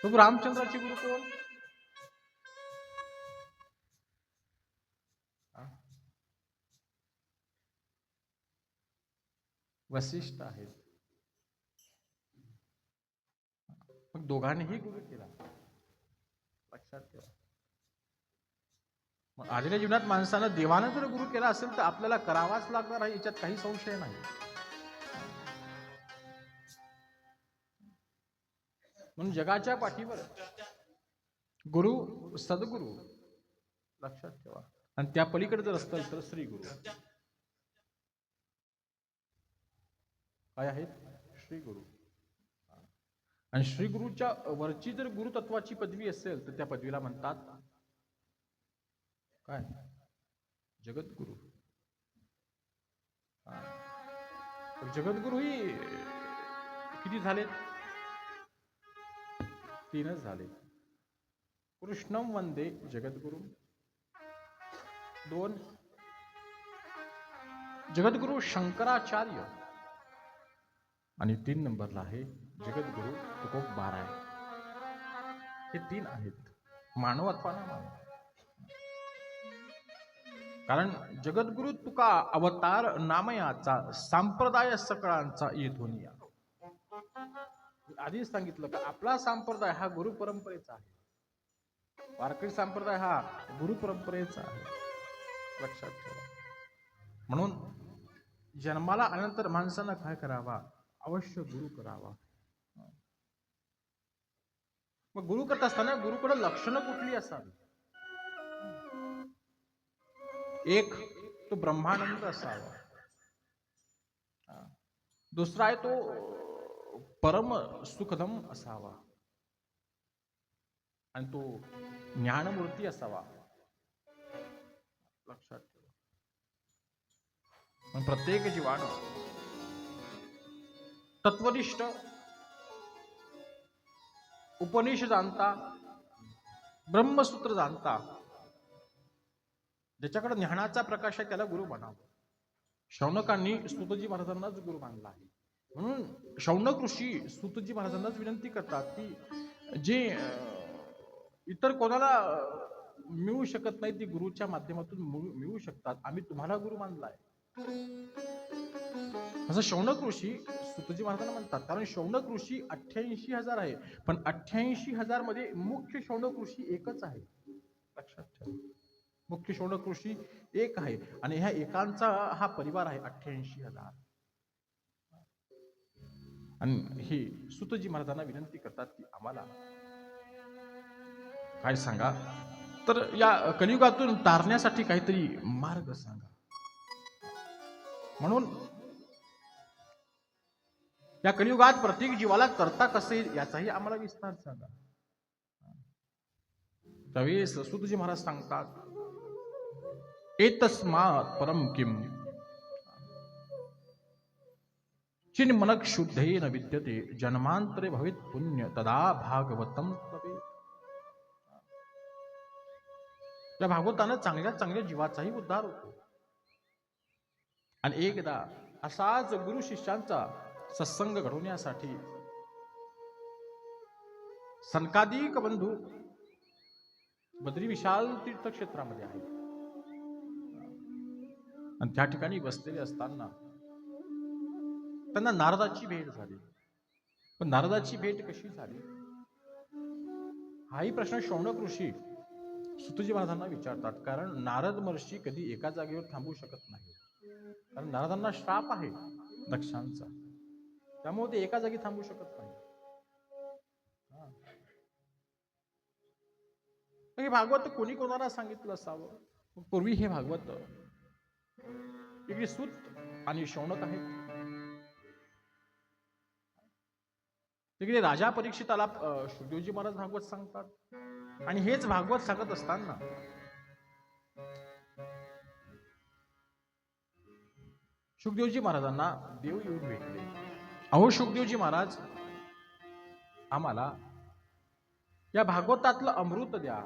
प्रभू रामचंद्राचे गुरु कोण? वसिष्ठ आहेत. मग दोघांनीही गुरु केला, लक्षात ठेवा. मग आलेल्या जीवनात माणसानं देवानं जर गुरु केला असेल तर आपल्याला करावाच लागणार आहे, याच्यात काही संशय नाही. म्हणून जगाच्या पाठीवर गुरु सद्गुरु, लक्षात ठेवा. आणि त्या पलीकडे जर असतं तर श्री गुरु. काय आहेत? श्री गुरु. आणि श्री गुरुच्या वरची जर गुरुतत्वाची पदवी असेल तर त्या पदवीला म्हणतात काय? जगद्गुरु. जगद्गुरु ही किती झालेत? 3च झाले. कृष्णम वंदे जगद्गुरु. 2 जगद्गुरु शंकराचार्य. आणि 3 नंबरला आहे जगद्गुरु तुकोबाराय. हे 3 आहेत मानवत्वानं मानव. कारण जगद्गुरु तुका अवतार नामयाचा संप्रदाय सकळांचा येथोनिया. आधीच सांगितलं का आपला संप्रदाय हा गुरु परंपरेचा आहे. वारकरी संप्रदाय हा गुरु परंपरेचा आहे, लक्षात ठेवा. म्हणून जन्माला आल्यानंतर माणसानं काय करावा? अवश्य गुरु करावा. मग गुरु करत असताना गुरुकडे लक्षणं कुठली असावी? एक, तो ब्रह्मानंद असावा. दुसरा आहे तो परम सुखदम असावा. आणि तो ज्ञानमूर्ती असावा, लक्षात ठेवा. प्रत्येक जीवानं तत्वनिष्ठ, उपनिषद जाणता, ब्रह्मसूत्र जाणता, ज्याच्याकडे ज्ञानाचा प्रकाश आहे त्याला गुरु बनावं. शौनकांनी सूतजी महाराजांनाच गुरु मानला आहे. म्हणून शौनक ऋषी सूतजी महाराजांनाच विनंती करतात की जे इतर कोणाला मिळू शकत नाही ती गुरुच्या माध्यमातून मिळू शकतात, आम्ही तुम्हाला गुरु मानलाय. असं शौनक ऋषी सूतजी महाराजांना म्हणतात. कारण शौनक ऋषी 88,000 आहे, पण 88,000 मध्ये मुख्य शौनक ऋषी एकच आहे, लक्षात ठेवा. मुख्य शौनक ऋषी एक आहे आणि ह्या एकांचा हा परिवार आहे 88,000. आणि हे सूतजी महाराजांना विनंती करतात की आम्हाला काय सांगा, तर या कलियुगातून तारण्यासाठी काहीतरी मार्ग सांगा. म्हणून या कलियुगात प्रत्येक जीवाला तरता कसे याचाही आम्हाला विस्तार सांगा. त्यावेळेस सूतजी महाराज सांगतात, एतस्मात् परम किम चिन्मनक शुद्धेन विद्यते जन्मांतरे भवित पुण्य तदा भागवतम तवे. या भागवतानं चांगल्या चांगल्या जीवाचाही उद्धार होतो. आणि एकदा असाच गुरु शिष्यांचा सत्संग घडवण्यासाठी सनकादिक बंधू बद्री विशाल तीर्थक्षेत्रामध्ये आहेत. आणि त्या ठिकाणी बसलेले असताना त्यांना नारदाची भेट झाली. पण नारदाची भेट कशी झाली हाही प्रश्न शौनक ऋषी सूतजी महाराजांना विचारतात. कारण नारद महर्षी कधी एका जागेवर थांबू शकत नाही. कारण नारदांना श्राप आहे दक्षांचा, त्यामुळे ते एका जागी थांबू शकत नाही. हे भागवत कोणी कोणाला सांगितलं असावं? पूर्वी हे भागवत इकडे सूत आणि शौनक आहेत. तिकडे राजा परीक्षिताला शुकदेवजी महाराज भागवत सांगतात. आणि हेच भागवत सांगत असताना शुकदेवजी महाराजांना देव येऊन भेटले. अहो शुकदेवजी महाराज, आम्हाला या भागवतातलं अमृत द्या.